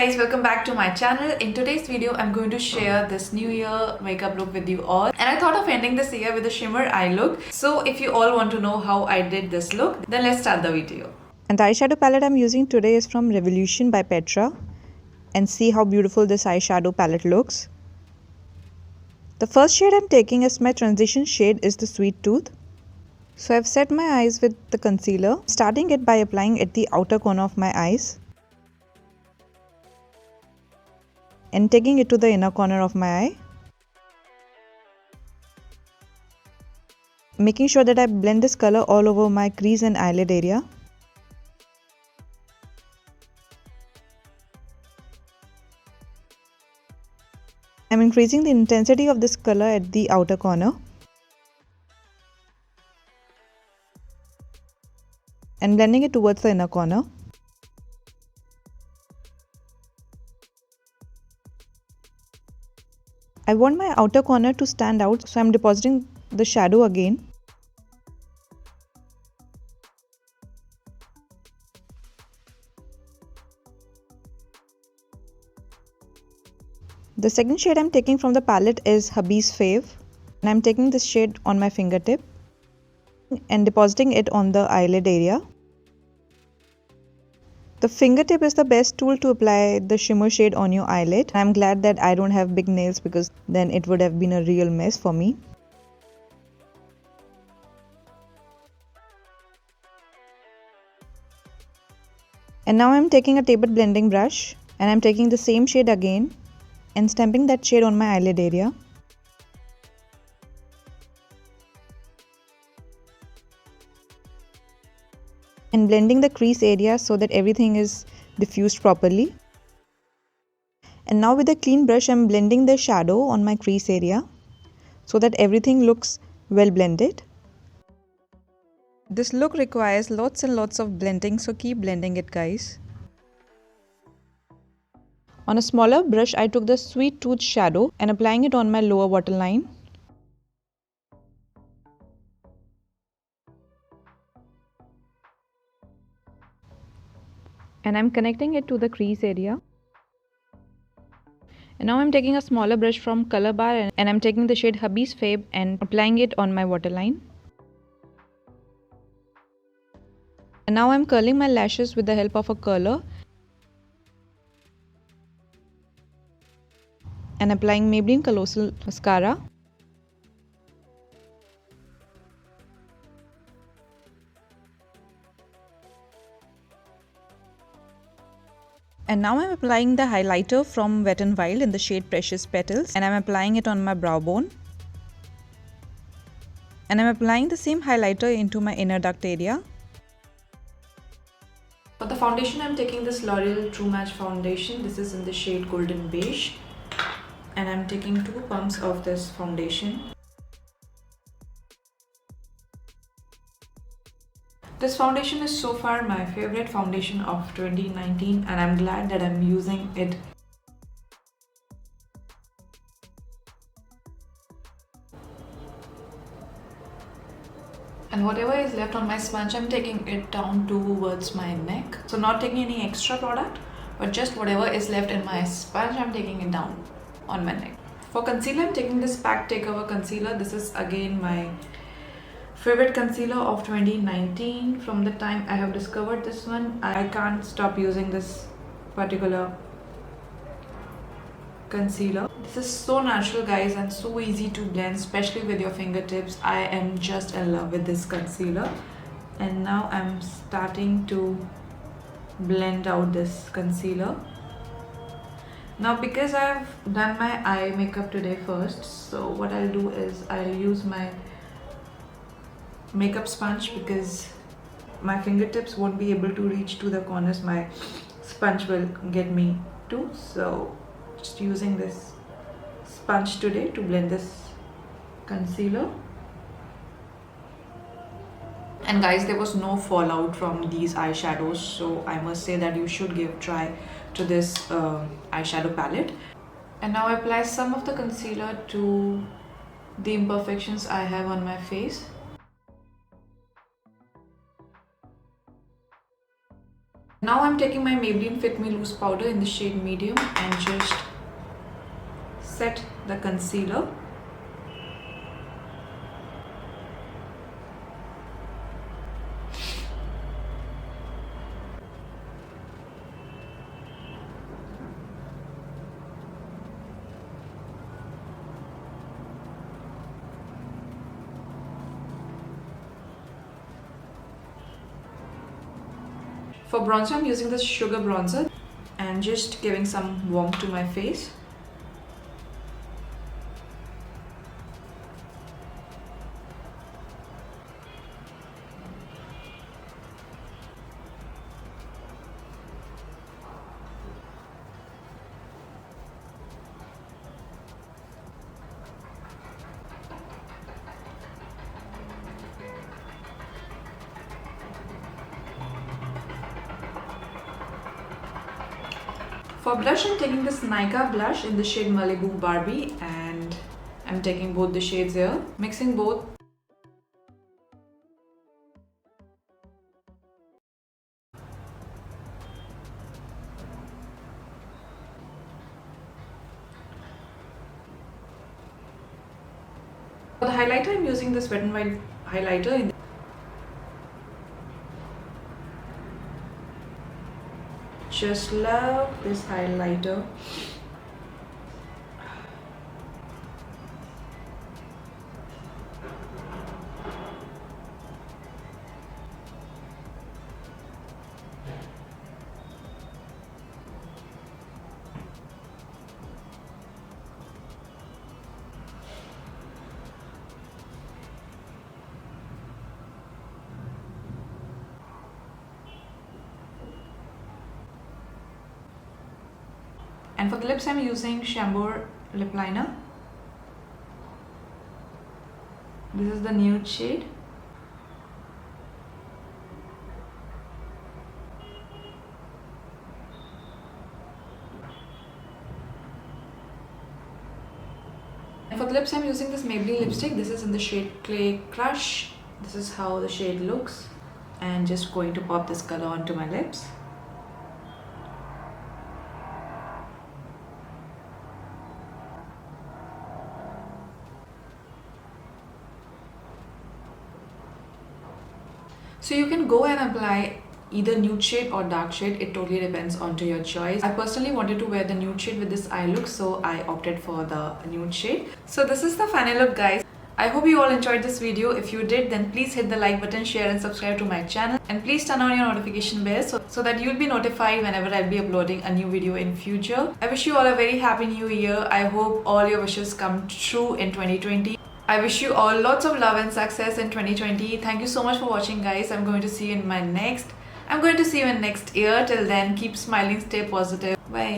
guys, welcome back to my channel. In today's video, I'm going to share this new year makeup look with you all. And I thought of ending this year with a shimmer eye look. So if you all want to know how I did this look, then let's start the video. And the eyeshadow palette I'm using today is from Revolution by Petra. And see how beautiful this eyeshadow palette looks. The first shade I'm taking as my transition shade is the Sweet Tooth. So I've set my eyes with the concealer, starting it by applying at the outer corner of my eyes. And taking it to the inner corner of my eye. Making sure that I blend this color all over my crease and eyelid area. I'm increasing the intensity of this color at the outer corner. And blending it towards the inner corner. I want my outer corner to stand out, so I'm depositing the shadow again. The second shade I'm taking from the palette is Hubby's Fave, and I'm taking this shade on my fingertip and depositing it on the eyelid area. The fingertip is the best tool to apply the shimmer shade on your eyelid. I'm glad that I don't have big nails because then it would have been a real mess for me. And now I'm taking a tapered blending brush and I'm taking the same shade again and stamping that shade on my eyelid area. And blending the crease area so that everything is diffused properly. And now with a clean brush, I'm blending the shadow on my crease area so that everything looks well blended. This look requires lots and lots of blending, so keep blending it, guys. On a smaller brush, I took the Sweet Tooth shadow and applying it on my lower waterline. And I'm connecting it to the crease area. And now I'm taking a smaller brush from Color Bar and I'm taking the shade Hubby's Fave and applying it on my waterline. And now I'm curling my lashes with the help of a curler. And applying Maybelline Colossal Mascara. And now I'm applying the highlighter from Wet n Wild in the shade Precious Petals and I'm applying it on my brow bone. And I'm applying the same highlighter into my inner duct area. For the foundation, I'm taking this L'Oreal True Match foundation. This is in the shade Golden Beige. And I'm taking 2 pumps of this foundation. This foundation is so far my favorite foundation of 2019 and I'm glad that I'm using it. And whatever is left on my sponge, I'm taking it down towards my neck. So not taking any extra product, but just whatever is left in my sponge, I'm taking it down on my neck. For concealer, I'm taking this Pack Takeover concealer. This is again my favorite concealer of 2019. From the time I have discovered this one, I can't stop using this particular concealer. This is so natural, guys, and so easy to blend, especially with your fingertips. I am just in love with this concealer. And now I'm starting to blend out this concealer. Now because I've done my eye makeup today first, so what I'll do is I'll use my makeup sponge because my fingertips won't be able to reach to the corners my sponge will get me to. So just using this sponge today to blend this concealer. And guys, there was no fallout from these eyeshadows, so I must say that you should give a try to this eyeshadow palette. And now I apply some of the concealer to the imperfections I have on my face. Now I'm taking my Maybelline Fit Me Loose powder in the shade medium and just set the concealer. For bronzer, I'm using this sugar bronzer and just giving some warmth to my face. For blush, I'm taking this Nykaa blush in the shade Malibu Barbie and I'm taking both the shades here, mixing both. For the highlighter, I'm using this Wet n Wild highlighter in just love this highlighter. And for the lips, I'm using Chambor lip liner. This is the nude shade. And for the lips, I'm using this Maybelline lipstick. This is in the shade Clay Crush. This is how the shade looks. And just going to pop this color onto my lips. So you can go and apply either nude shade or dark shade. It totally depends onto your choice. I personally wanted to wear the nude shade with this eye look, so I opted for the nude shade. So this is the final look, guys. I hope you all enjoyed this video. If you did, then please hit the like button, share and subscribe to my channel. And please turn on your notification bell so that you'll be notified whenever I'll be uploading a new video in future. I wish you all a very happy new year. I hope all your wishes come true in 2020. I wish you all lots of love and success in 2020. Thank you so much for watching, guys. I'm going to see you in next year. Till then, keep smiling, stay positive. Bye.